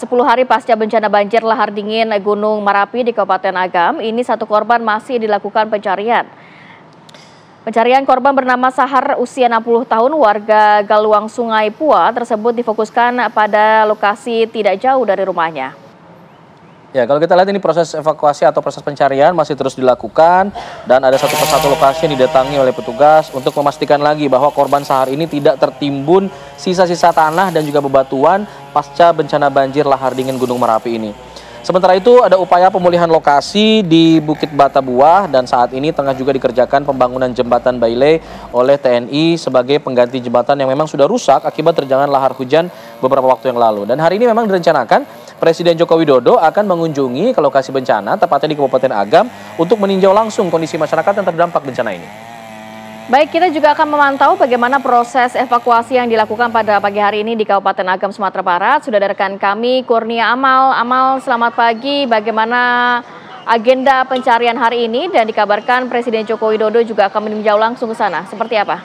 10 hari pasca bencana banjir lahar dingin Gunung Merapi di Kabupaten Agam, ini satu korban masih dilakukan pencarian. Pencarian korban bernama Sahar, usia 60 tahun, warga Galuang Sungai Pua tersebut difokuskan pada lokasi tidak jauh dari rumahnya. Ya, kalau kita lihat ini proses evakuasi atau proses pencarian masih terus dilakukan dan ada satu persatu lokasi yang didatangi oleh petugas untuk memastikan lagi bahwa korban Sahar ini tidak tertimbun sisa-sisa tanah dan juga bebatuan pasca bencana banjir lahar dingin Gunung Merapi ini. Sementara itu ada upaya pemulihan lokasi di Bukit Batabuah dan saat ini tengah juga dikerjakan pembangunan jembatan Bailey oleh TNI sebagai pengganti jembatan yang memang sudah rusak akibat terjangan lahar hujan beberapa waktu yang lalu. Dan hari ini memang direncanakan Presiden Joko Widodo akan mengunjungi ke lokasi bencana, tepatnya di Kabupaten Agam, untuk meninjau langsung kondisi masyarakat yang terdampak bencana ini. Baik, kita juga akan memantau bagaimana proses evakuasi yang dilakukan pada pagi hari ini di Kabupaten Agam, Sumatera Barat. Sudah ada rekan kami, Kurnia Amal. Amal, selamat pagi. Bagaimana agenda pencarian hari ini? Dan dikabarkan Presiden Joko Widodo juga akan meninjau langsung ke sana. Seperti apa?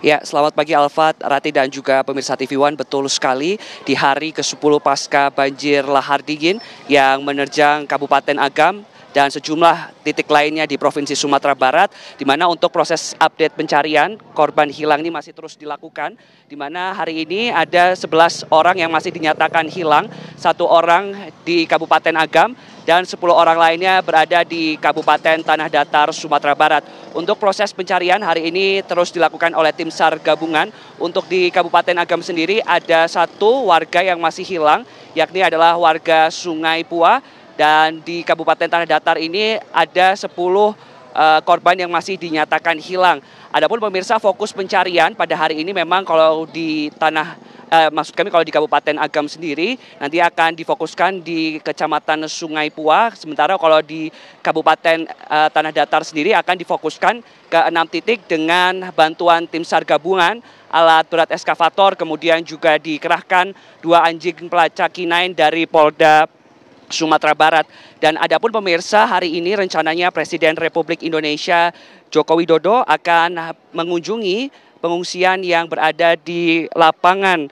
Ya, selamat pagi Alfat, Rati dan juga pemirsa TV One. Betul sekali, di hari ke-10 pasca banjir lahar dingin yang menerjang Kabupaten Agam dan sejumlah titik lainnya di Provinsi Sumatera Barat, di mana untuk proses update pencarian korban hilang ini masih terus dilakukan, di mana hari ini ada 11 orang yang masih dinyatakan hilang, 1 orang di Kabupaten Agam, dan 10 orang lainnya berada di Kabupaten Tanah Datar, Sumatera Barat. Untuk proses pencarian hari ini terus dilakukan oleh tim SAR gabungan. Untuk di Kabupaten Agam sendiri ada 1 warga yang masih hilang, yakni adalah warga Sungai Pua. Dan di Kabupaten Tanah Datar ini ada 10 korban yang masih dinyatakan hilang. Adapun pemirsa, fokus pencarian pada hari ini memang kalau di kalau di Kabupaten Agam sendiri nanti akan difokuskan di Kecamatan Sungai Pua. Sementara kalau di Kabupaten Tanah Datar sendiri akan difokuskan ke 6 titik dengan bantuan tim SAR gabungan, alat berat eskavator, kemudian juga dikerahkan 2 anjing pelacak K9 dari Polda Sumatera Barat. Dan adapun pemirsa, hari ini rencananya Presiden Republik Indonesia Joko Widodo akan mengunjungi pengungsian yang berada di lapangan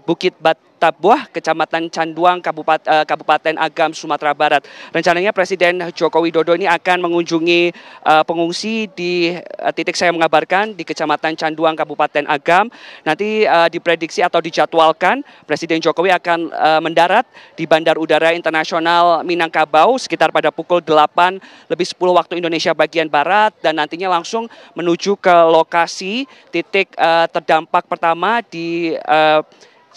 Bukit Batabuah, Kecamatan Canduang, Kabupaten Agam, Sumatera Barat. Rencananya Presiden Joko Widodo ini akan mengunjungi pengungsi di titik saya mengabarkan di Kecamatan Canduang, Kabupaten Agam. Nanti diprediksi atau dijadwalkan Presiden Jokowi akan mendarat di Bandar Udara Internasional Minangkabau sekitar pada pukul 8:10 waktu Indonesia bagian Barat, dan nantinya langsung menuju ke lokasi titik terdampak pertama di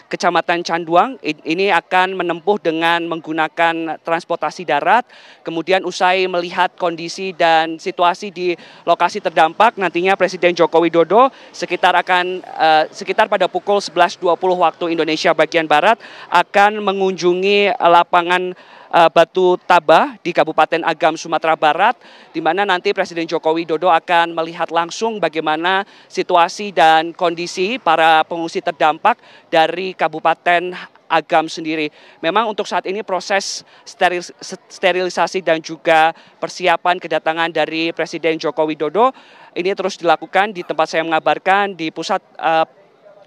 Kecamatan Canduang. Ini akan menempuh dengan menggunakan transportasi darat. Kemudian usai melihat kondisi dan situasi di lokasi terdampak, nantinya Presiden Joko Widodo sekitar pada pukul 11:20 waktu Indonesia bagian Barat akan mengunjungi lapangan Batu Tabah di Kabupaten Agam, Sumatera Barat, di mana nanti Presiden Joko Widodo akan melihat langsung bagaimana situasi dan kondisi para pengungsi terdampak dari Kabupaten Agam sendiri. Memang untuk saat ini proses sterilisasi dan juga persiapan kedatangan dari Presiden Joko Widodo ini terus dilakukan di tempat saya mengabarkan di pusat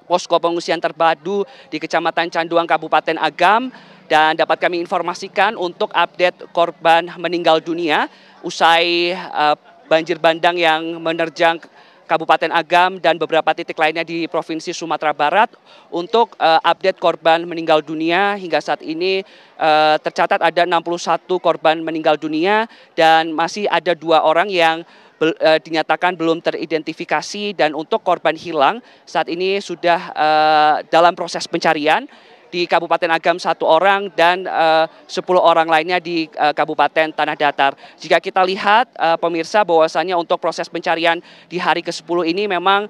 posko pengungsian terpadu di Kecamatan Canduang, Kabupaten Agam. Dan dapat kami informasikan untuk update korban meninggal dunia usai banjir bandang yang menerjang Kabupaten Agam dan beberapa titik lainnya di Provinsi Sumatera Barat. Untuk update korban meninggal dunia hingga saat ini tercatat ada 61 korban meninggal dunia dan masih ada 2 orang yang dinyatakan belum teridentifikasi. Dan untuk korban hilang saat ini sudah dalam proses pencarian. Di Kabupaten Agam 1 orang dan 10 orang lainnya di Kabupaten Tanah Datar. Jika kita lihat pemirsa, bahwasannya untuk proses pencarian di hari ke-10 ini memang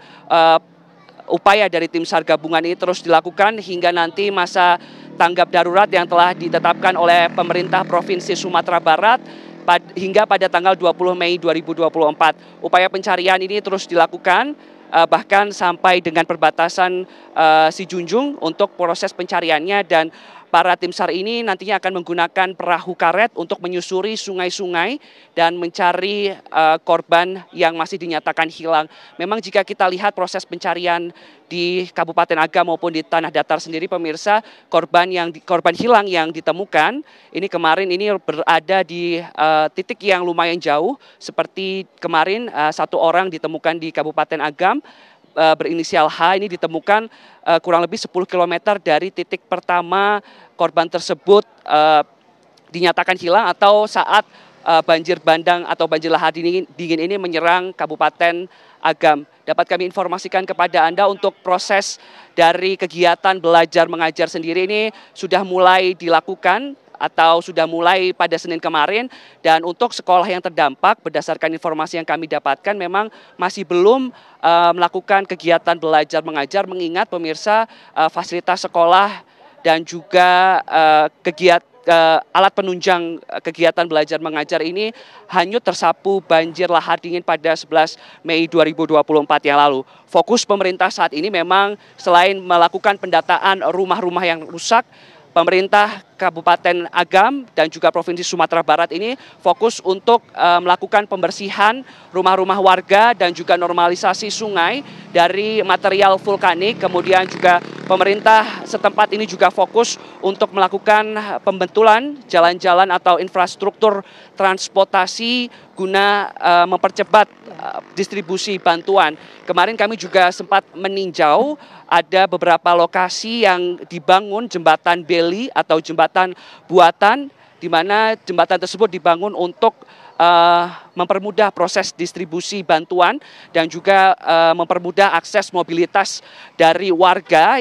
upaya dari tim SAR gabungan ini terus dilakukan hingga nanti masa tanggap darurat yang telah ditetapkan oleh pemerintah Provinsi Sumatera Barat hingga pada tanggal 20 Mei 2024. Upaya pencarian ini terus dilakukan bahkan sampai dengan perbatasan Sijunjung untuk proses pencariannya, dan para tim SAR ini nantinya akan menggunakan perahu karet untuk menyusuri sungai-sungai dan mencari korban yang masih dinyatakan hilang. Memang jika kita lihat proses pencarian di Kabupaten Agam maupun di Tanah Datar sendiri, pemirsa, korban hilang yang ditemukan ini kemarin ini berada di titik yang lumayan jauh. Seperti kemarin satu orang ditemukan di Kabupaten Agam, berinisial H, ini ditemukan kurang lebih 10 km dari titik pertama korban tersebut dinyatakan hilang atau saat banjir bandang atau banjir lahar dingin ini menyerang Kabupaten Agam. Dapat kami informasikan kepada Anda untuk proses dari kegiatan belajar mengajar sendiri ini sudah mulai dilakukan atau sudah mulai pada Senin kemarin, dan untuk sekolah yang terdampak berdasarkan informasi yang kami dapatkan memang masih belum melakukan kegiatan belajar mengajar, mengingat pemirsa fasilitas sekolah dan juga alat penunjang kegiatan belajar mengajar ini hanyut tersapu banjir lahar dingin pada 11 Mei 2024 yang lalu. Fokus pemerintah saat ini memang selain melakukan pendataan rumah-rumah yang rusak, pemerintah Kabupaten Agam dan juga Provinsi Sumatera Barat ini fokus untuk melakukan pembersihan rumah-rumah warga dan juga normalisasi sungai dari material vulkanik. Kemudian juga pemerintah setempat ini juga fokus untuk melakukan pembentulan jalan-jalan atau infrastruktur transportasi guna mempercepat distribusi bantuan. Kemarin kami juga sempat meninjau ada beberapa lokasi yang dibangun jembatan beli atau jembatan buatan, di mana jembatan tersebut dibangun untuk mempermudah proses distribusi bantuan dan juga mempermudah akses mobilitas dari warga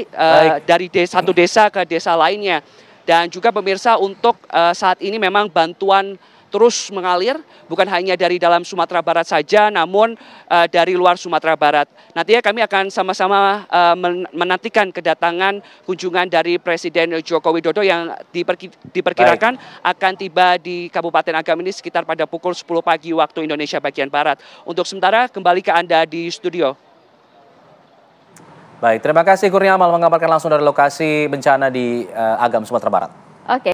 dari satu desa ke desa lainnya. Dan juga pemirsa, untuk saat ini memang bantuan terus mengalir, bukan hanya dari dalam Sumatera Barat saja, namun dari luar Sumatera Barat. Nantinya kami akan sama-sama menantikan kedatangan kunjungan dari Presiden Joko Widodo yang diperkirakan akan tiba di Kabupaten Agam ini sekitar pada pukul 10 pagi waktu Indonesia bagian Barat. Untuk sementara, kembali ke Anda di studio. Baik, terima kasih Kurnia Amal mengabarkan langsung dari lokasi bencana di Agam, Sumatera Barat. Oke.